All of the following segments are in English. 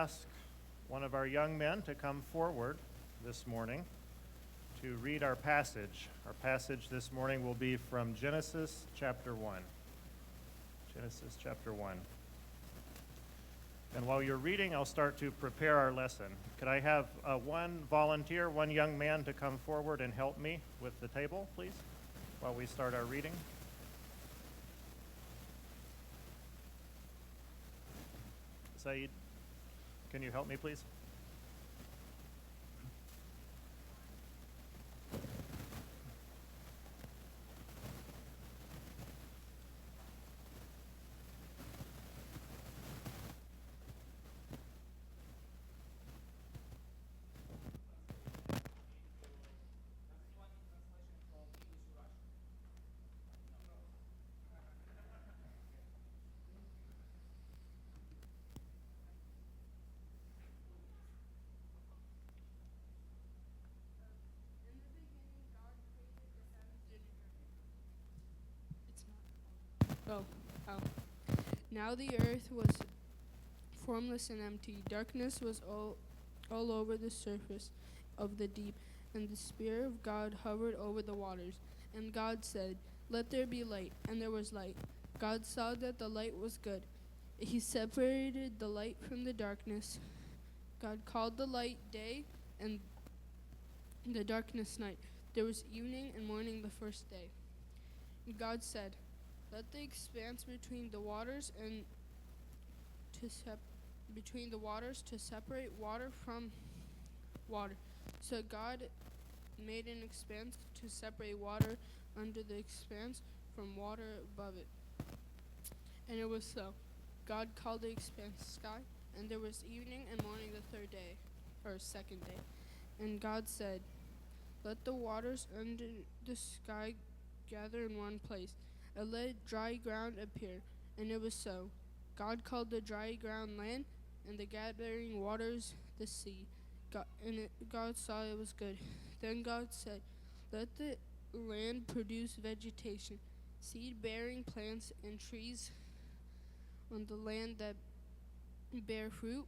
ask one of our young men to come forward this morning to read our passage. Our passage this morning will be from Genesis chapter 1. Genesis chapter 1. And while you're reading, I'll start to prepare our lesson. Could I have one volunteer, one young man to come forward and help me with the table, please, while we start our reading? Saeed, can you help me, please? Oh. Now the earth was formless and empty. Darkness was all over the surface of the deep, and the Spirit of God hovered over the waters. And God said, "Let there be light," and there was light. God saw that the light was good. He separated the light from the darkness. God called the light day, and the darkness night. There was evening and morning the first day. And God said, "Let the expanse between the waters to separate water from water." So God made an expanse to separate water under the expanse from water above it. And it was so. God called the expanse sky, and there was evening and morning the second day. And God said, "Let the waters under the sky gather in one place, and let dry ground appear." And it was so. God called the dry ground land, and the gathering waters the sea. God saw it was good. Then God said, "Let the land produce vegetation, seed-bearing plants and trees on the land that bear fruit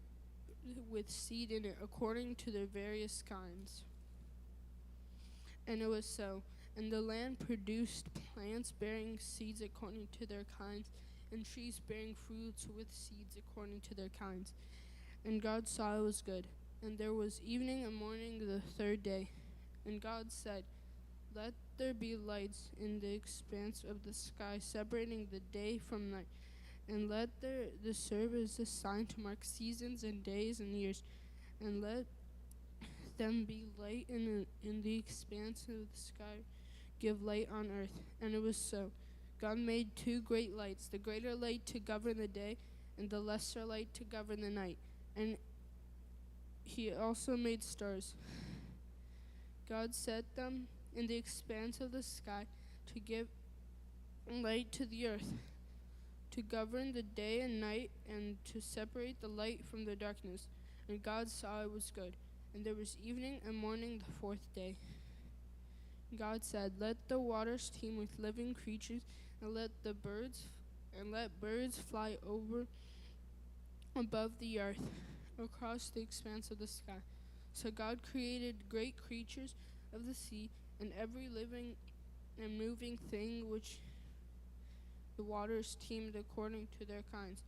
with seed in it according to their various kinds." And it was so. And the land produced plants bearing seeds according to their kinds, and trees bearing fruits with seeds according to their kinds. And God saw it was good. And there was evening and morning the third day. And God said, "Let there be lights in the expanse of the sky, separating the day from night. And let this serve as a sign to mark seasons and days and years. And let them be light in the expanse of the sky, give light on earth." And it was so. God made two great lights, the greater light to govern the day, and the lesser light to govern the night. And he also made stars. God set them in the expanse of the sky to give light to the earth, to govern the day and night, and to separate the light from the darkness. And God saw it was good. And there was evening and morning the fourth day. God said, "Let the waters teem with living creatures, and let birds fly over above the earth, across the expanse of the sky." So God created great creatures of the sea, and every living and moving thing which the waters teemed according to their kinds,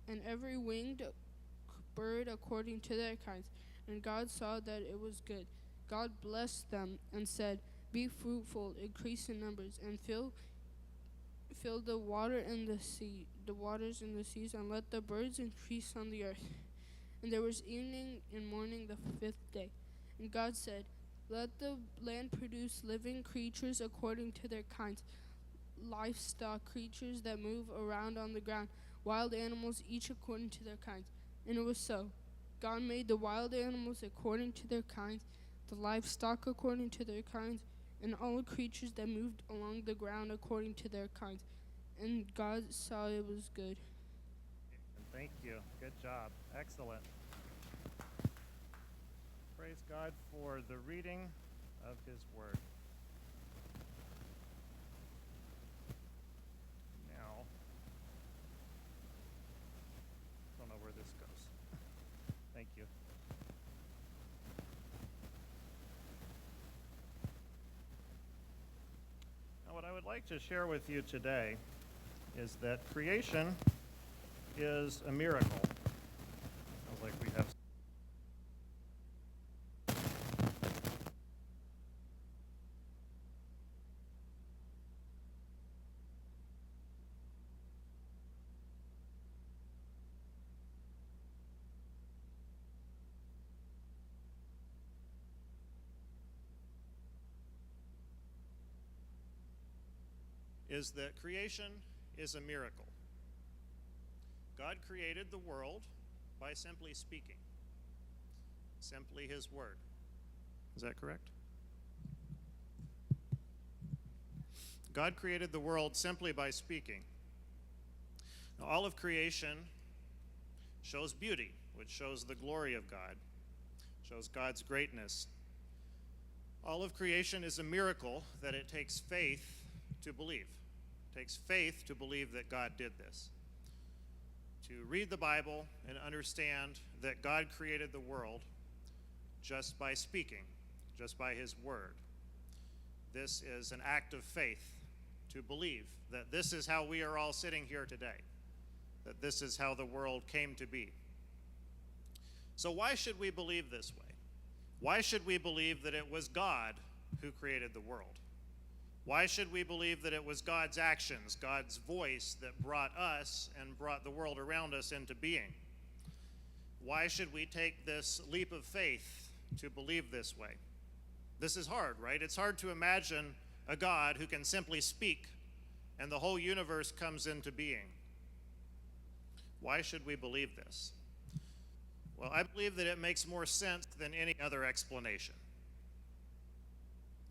and every winged bird according to their kinds. And God saw that it was good. God blessed them and said, "Be fruitful, increase in numbers, and fill the waters in the seas, and let the birds increase on the earth." And there was evening and morning the fifth day. And God said, "Let the land produce living creatures according to their kinds, livestock, creatures that move around on the ground, wild animals, each according to their kinds." And it was so. God made the wild animals according to their kinds, the livestock according to their kinds, and all the creatures that moved along the ground according to their kinds. And God saw it was good. Thank you. Good job. Excellent. Praise God for the reading of His Word. Now, I don't know where this goes. I'd like to share with you today is that creation is a miracle. Sounds like we have. Is that creation is a miracle. God created the world by simply speaking, simply His word. Is that correct? God created the world simply by speaking. Now, all of creation shows beauty, which shows the glory of God, shows God's greatness. All of creation is a miracle that it takes faith to believe. It takes faith to believe that God did this. To read the Bible and understand that God created the world just by speaking, just by His word. This is an act of faith to believe that this is how we are all sitting here today, that this is how the world came to be. So why should we believe this way? Why should we believe that it was God who created the world? Why should we believe that it was God's actions, God's voice that brought us and brought the world around us into being? Why should we take this leap of faith to believe this way? This is hard, right? It's hard to imagine a God who can simply speak and the whole universe comes into being. Why should we believe this? Well, I believe that it makes more sense than any other explanation.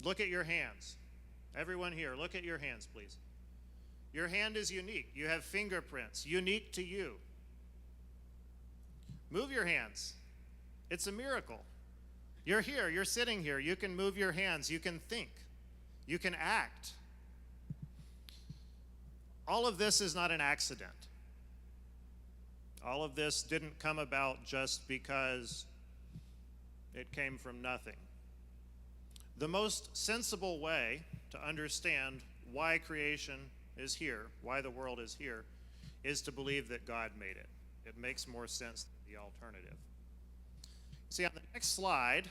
Look at your hands. Everyone here, look at your hands, please. Your hand is unique. You have fingerprints, unique to you. Move your hands. It's a miracle. You're here, you're sitting here. You can move your hands, you can think, you can act. All of this is not an accident. All of this didn't come about just because it came from nothing. The most sensible way to understand why creation is here, why the world is here, is to believe that God made it. It makes more sense than the alternative. See, on the next slide,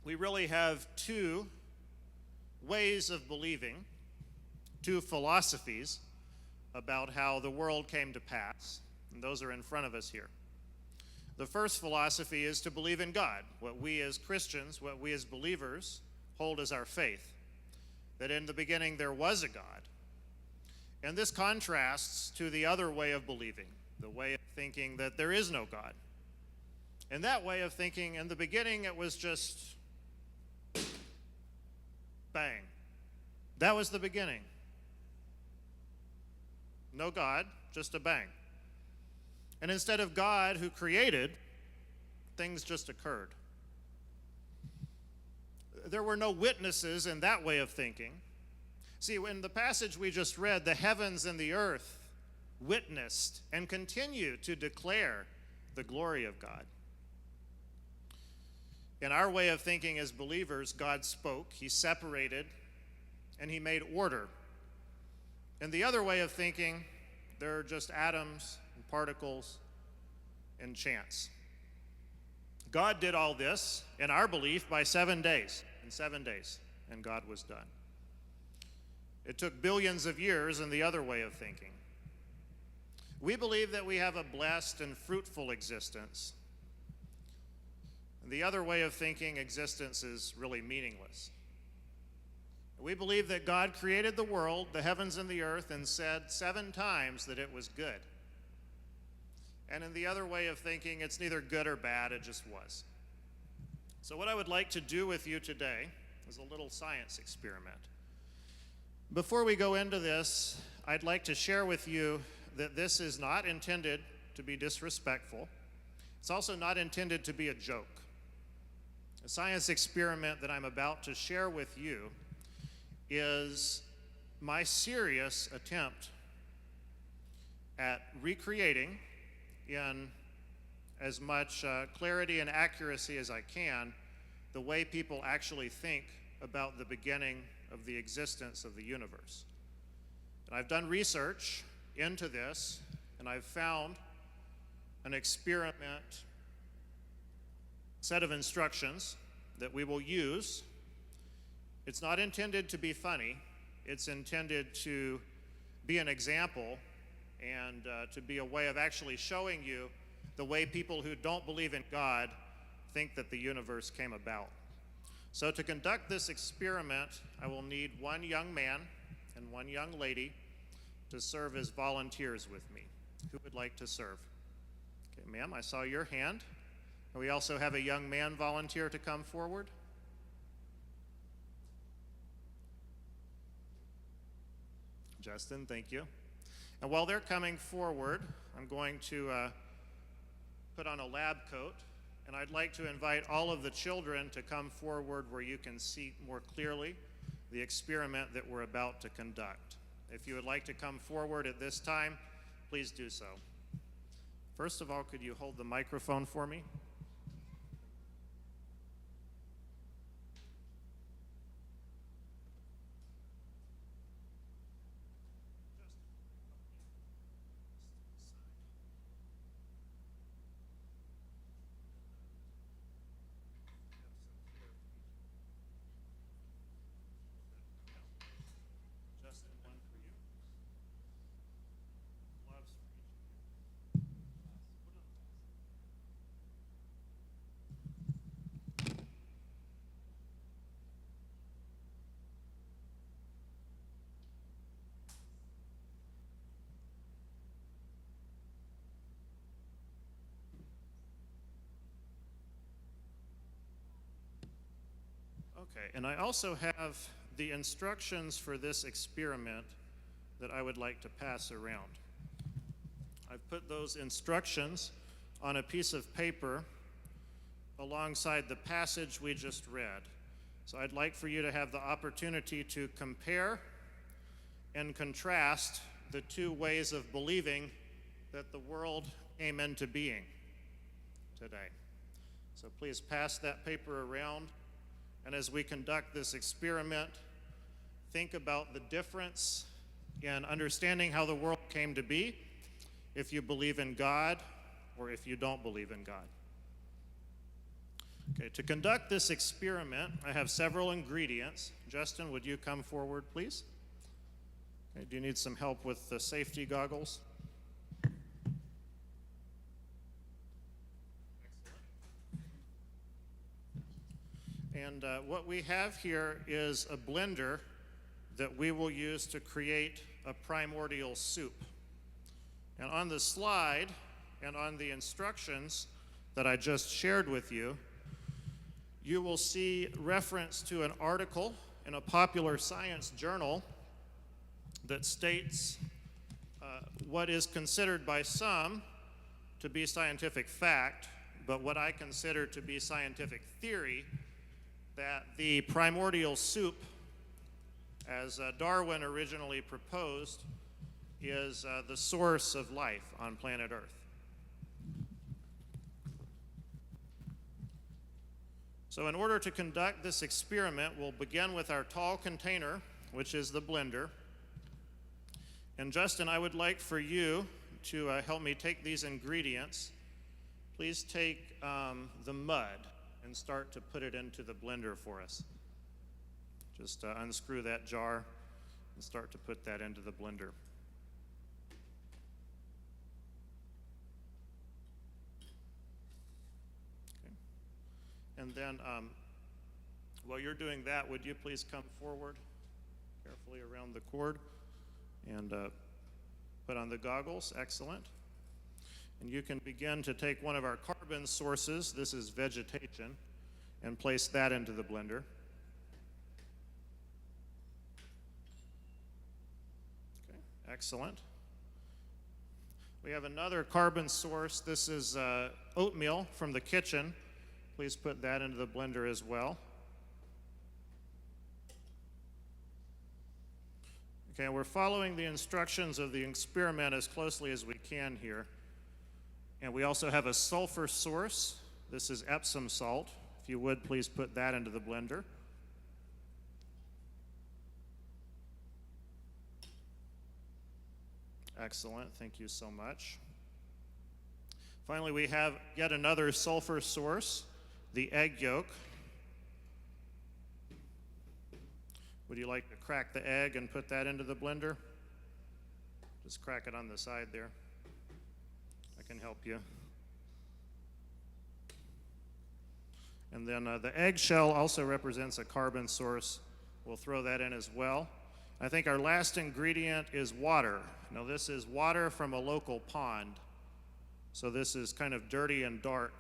we really have two ways of believing, two philosophies about how the world came to pass, and those are in front of us here. The first philosophy is to believe in God, what we as Christians, what we as believers hold as our faith, that in the beginning there was a God. And this contrasts to the other way of believing, the way of thinking that there is no God. And that way of thinking, in the beginning it was just bang. That was the beginning. No God, just a bang. And instead of God who created, things just occurred. There were no witnesses in that way of thinking. See, in the passage we just read, the heavens and the earth witnessed and continue to declare the glory of God. In our way of thinking as believers, God spoke, He separated, and He made order. In the other way of thinking, there are just atoms and particles and chance. God did all this, in our belief, by 7 days. In 7 days, and God was done. It took billions of years in the other way of thinking. We believe that we have a blessed and fruitful existence. In the other way of thinking, existence is really meaningless. We believe that God created the world, the heavens and the earth, and said 7 times that it was good. And in the other way of thinking, it's neither good or bad, it just was. So what I would like to do with you today is a little science experiment. Before we go into this, I'd like to share with you that this is not intended to be disrespectful. It's also not intended to be a joke. The science experiment that I'm about to share with you is my serious attempt at recreating in as much clarity and accuracy as I can the way people actually think about the beginning of the existence of the universe. And I've done research into this, and I've found an experiment set of instructions that we will use. It's not intended to be funny. It's intended to be an example and to be a way of actually showing you the way people who don't believe in God think that the universe came about. So to conduct this experiment, I will need one young man and one young lady to serve as volunteers with me. Who would like to serve? Okay, ma'am, I saw your hand. And we also have a young man volunteer to come forward. Justin, thank you. And while they're coming forward, I'm going to put on a lab coat, and I'd like to invite all of the children to come forward where you can see more clearly the experiment that we're about to conduct. If you would like to come forward at this time, please do so. First of all, could you hold the microphone for me? Justin, one for you. Gloves for each of you. Okay, and I also have the instructions for this experiment that I would like to pass around. I've put those instructions on a piece of paper alongside the passage we just read. So I'd like for you to have the opportunity to compare and contrast the two ways of believing that the world came into being today. So please pass that paper around. And as we conduct this experiment, think about the difference in understanding how the world came to be if you believe in God or if you don't believe in God. Okay, to conduct this experiment, I have several ingredients. Justin, would you come forward, please? Okay, do you need some help with the safety goggles? And what we have here is a blender that we will use to create a primordial soup. And on the slide and on the instructions that I just shared with you, you will see reference to an article in a popular science journal that states what is considered by some to be scientific fact, but what I consider to be scientific theory, that the primordial soup, as Darwin originally proposed, is the source of life on planet Earth. So in order to conduct this experiment, we'll begin with our tall container, which is the blender. And Justin, I would like for you to help me take these ingredients. Please take the mud and start to put it into the blender for us. Just unscrew that jar and start to put that into the blender. Okay. And then while you're doing that, would you please come forward carefully around the cord and put on the goggles? Excellent. And you can begin to take one of our carbon sources, this is vegetation, and place that into the blender. Okay, excellent. We have another carbon source. This is oatmeal from the kitchen. Please put that into the blender as well. Okay, we're following the instructions of the experiment as closely as we can here. And we also have a sulfur source. This is Epsom salt. If you would, please put that into the blender. Excellent. Thank you so much. Finally, we have yet another sulfur source, the egg yolk. Would you like to crack the egg and put that into the blender? Just crack it on the side there. I can help you. And then the eggshell also represents a carbon source. We'll throw that in as well. I think our last ingredient is water. Now this is water from a local pond. So this is kind of dirty and dark.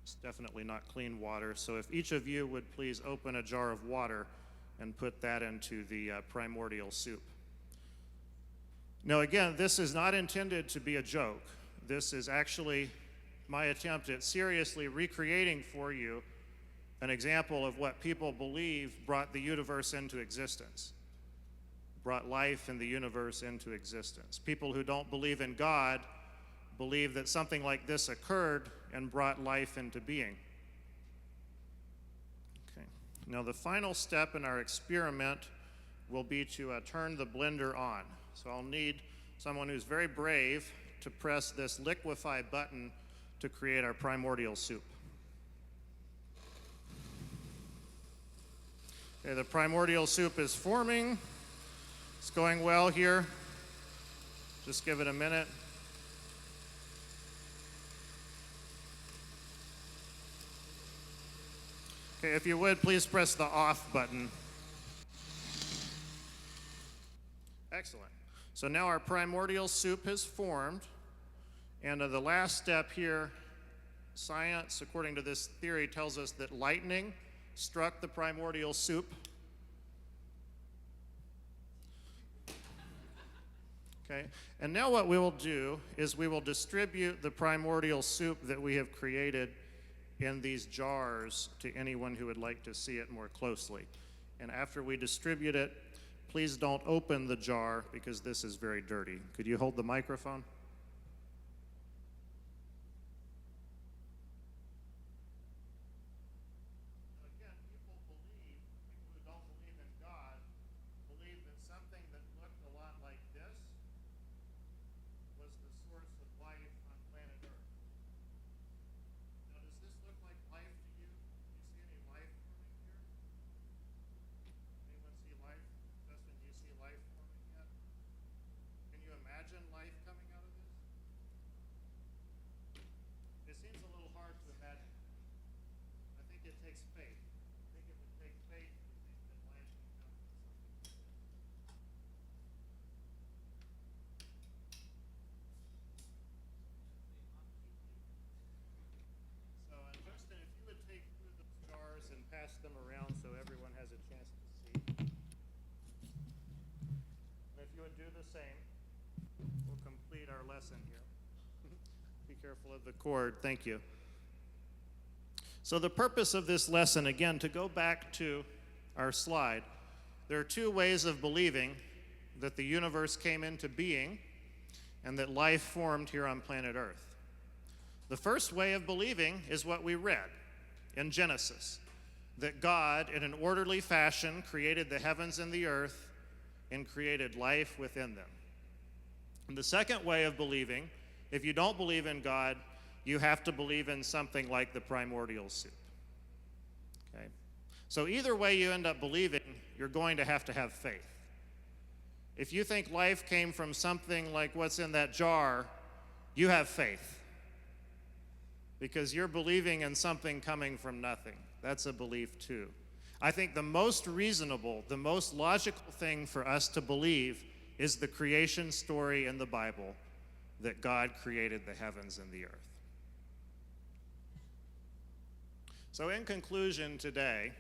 It's definitely not clean water. So if each of you would please open a jar of water and put that into the primordial soup. Now again, this is not intended to be a joke. This is actually my attempt at seriously recreating for you an example of what people believe brought the universe into existence, brought life in the universe into existence. People who don't believe in God believe that something like this occurred and brought life into being. Okay. Now the final step in our experiment will be to turn the blender on. So I'll need someone who's very brave to press this liquefy button to create our primordial soup. Okay, the primordial soup is forming. It's going well here. Just give it a minute. Okay, if you would, please press the off button. Excellent. So now our primordial soup has formed. And the last step here, science, according to this theory, tells us that lightning struck the primordial soup. Okay, and now what we will do is we will distribute the primordial soup that we have created in these jars to anyone who would like to see it more closely. And after we distribute it, please don't open the jar because this is very dirty. Could you hold the microphone? Again, people who don't believe in God, believe that something that looked a lot like this was the source of life on planet Earth. Now, does this look like life to you? Do you see any life forming here? Anyone see life? Justin, do you see life forming yet? Can you imagine life coming out of this? It seems a little hard to imagine. I think it takes faith. I think it would take faith to think that life can come from something like this. So, Justin, if you would take two of those jars and pass them around so everyone has a chance to see. And if you would do the same, we'll complete our lesson here. Be careful of the cord. Thank you. So the purpose of this lesson, again, to go back to our slide, there are two ways of believing that the universe came into being and that life formed here on planet Earth. The first way of believing is what we read in Genesis, that God, in an orderly fashion, created the heavens and the earth and created life within them. And the second way of believing, if you don't believe in God, you have to believe in something like the primordial soup. Okay? So either way you end up believing, you're going to have faith. If you think life came from something like what's in that jar, you have faith. Because you're believing in something coming from nothing. That's a belief too. I think the most reasonable, the most logical thing for us to believe is the creation story in the Bible, that God created the heavens and the earth. So in conclusion today,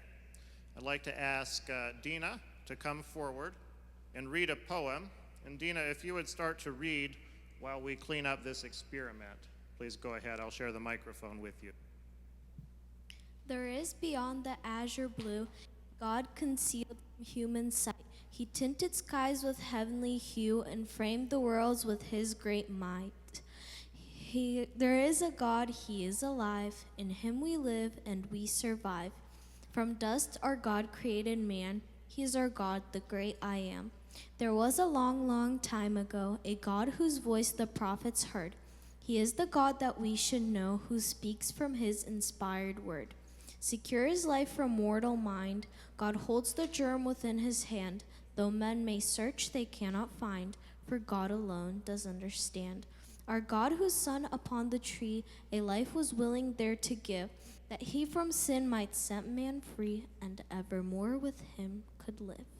I'd like to ask Dina to come forward and read a poem. And Dina, if you would start to read while we clean up this experiment, please go ahead. I'll share the microphone with you. There is beyond the azure blue, God concealed from human sight. He tinted skies with heavenly hue and framed the worlds with his great might. There is a God, he is alive. In him we live and we survive. From dust our God created man. He is our God, the great I am. There was a long, long time ago a God whose voice the prophets heard. He is the God that we should know, who speaks from his inspired word. Secure his life from mortal mind, God holds the germ within his hand. Though men may search, they cannot find, for God alone does understand. Our God, whose Son upon the tree a life was willing there to give, that he from sin might set man free, and evermore with him could live.